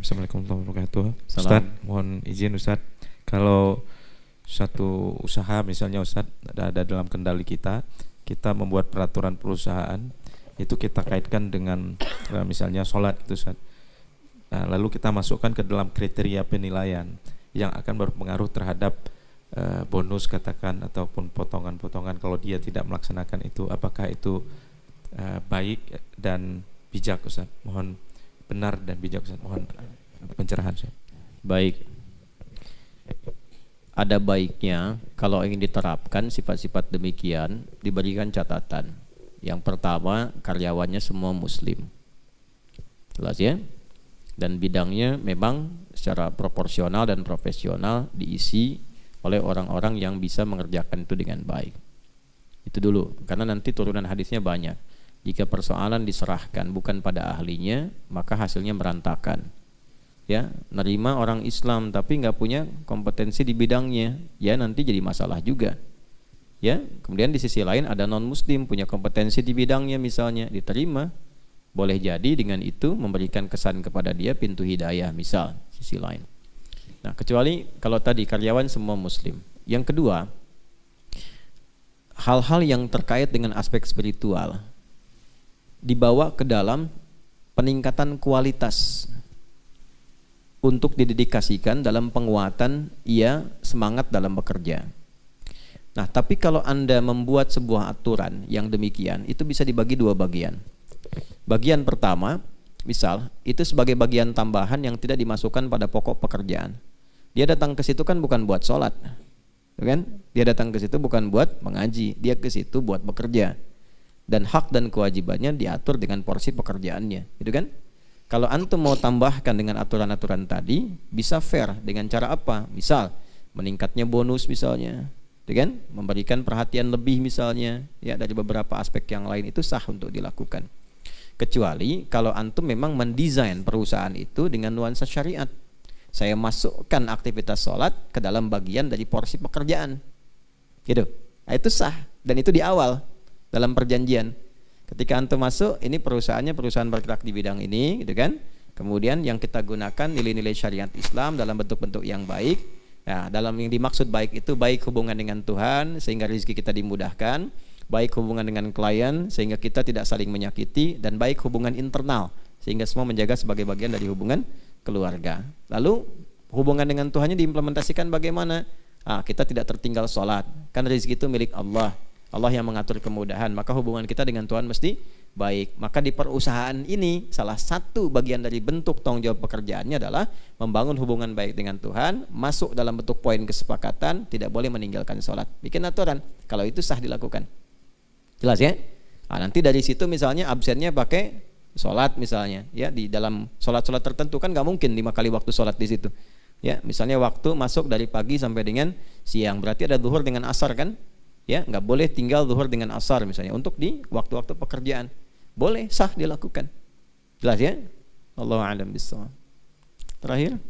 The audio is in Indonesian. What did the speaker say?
Assalamualaikum warahmatullahi wabarakatuh. Salam. Ustaz, mohon izin Ustaz, kalau satu usaha misalnya Ustaz ada dalam kendali kita, kita membuat peraturan perusahaan, itu kita kaitkan dengan misalnya sholat itu Ustaz. Nah, lalu kita masukkan ke dalam kriteria penilaian yang akan berpengaruh terhadap bonus katakan ataupun potongan-potongan kalau dia tidak melaksanakan itu, apakah itu baik dan bijak Ustaz? Mohon benar dan bijak Ustaz, mohon pencerahan Ustaz. Baik. Ada baiknya kalau ingin diterapkan sifat-sifat demikian diberikan catatan. Yang pertama, karyawannya semua muslim. Jelas ya? Dan bidangnya memang secara proporsional dan profesional diisi oleh orang-orang yang bisa mengerjakan itu dengan baik. Itu dulu, karena nanti turunan hadisnya banyak. Jika persoalan diserahkan bukan pada ahlinya, maka hasilnya merantakan. Ya, nerima orang Islam tapi nggak punya kompetensi di bidangnya, ya nanti jadi masalah juga. Ya, kemudian di sisi lain ada non muslim punya kompetensi di bidangnya misalnya, diterima. Boleh jadi dengan itu memberikan kesan kepada dia pintu hidayah misal, sisi lain. Nah, kecuali kalau tadi karyawan semua muslim. Yang kedua, hal-hal yang terkait dengan aspek spiritual dibawa ke dalam peningkatan kualitas untuk didedikasikan dalam penguatan ia semangat dalam bekerja. Nah, tapi kalau Anda membuat sebuah aturan yang demikian, itu bisa dibagi dua bagian. Bagian pertama, misal, itu sebagai bagian tambahan yang tidak dimasukkan pada pokok pekerjaan. Dia datang ke situ kan bukan buat sholat, kan? Dia datang ke situ bukan buat mengaji, dia ke situ buat bekerja. Dan hak dan kewajibannya diatur dengan porsi pekerjaannya, gitu kan? Kalau antum mau tambahkan dengan aturan-aturan tadi, bisa fair dengan cara apa? Misal, meningkatnya bonus misalnya, gitu kan? Memberikan perhatian lebih misalnya, ya dari beberapa aspek yang lain itu sah untuk dilakukan. Kecuali kalau antum memang mendesain perusahaan itu dengan nuansa syariat. Saya masukkan aktivitas sholat ke dalam bagian dari porsi pekerjaan, gitu. Nah, itu sah dan itu di awal dalam perjanjian. Ketika antum masuk, ini perusahaannya perusahaan bergerak di bidang ini, gitu kan? Kemudian yang kita gunakan nilai-nilai syariat Islam dalam bentuk-bentuk yang baik. Nah, dalam yang dimaksud baik itu baik hubungan dengan Tuhan sehingga rezeki kita dimudahkan, baik hubungan dengan klien sehingga kita tidak saling menyakiti, dan baik hubungan internal sehingga semua menjaga sebagai bagian dari hubungan keluarga. Lalu hubungan dengan Tuhannya diimplementasikan bagaimana? Kita tidak tertinggal sholat, kan rezeki itu milik Allah. Allah yang mengatur kemudahan, maka hubungan kita dengan Tuhan mesti baik. Maka di perusahaan ini salah satu bagian dari bentuk tanggung jawab pekerjaannya adalah membangun hubungan baik dengan Tuhan, masuk dalam bentuk poin kesepakatan, tidak boleh meninggalkan sholat. Bikin aturan, kalau itu sah dilakukan. Jelas ya? Nanti dari situ misalnya absennya pakai sholat misalnya, ya di dalam sholat-sholat tertentu kan nggak mungkin 5 kali waktu sholat di situ. Ya, misalnya waktu masuk dari pagi sampai dengan siang, berarti ada zuhur dengan asar kan? Ya, nggak boleh tinggal zuhur dengan asar misalnya untuk di waktu-waktu pekerjaan. Boleh, sah dilakukan. Jelas ya? Allahu a'lam bishawab. Terakhir.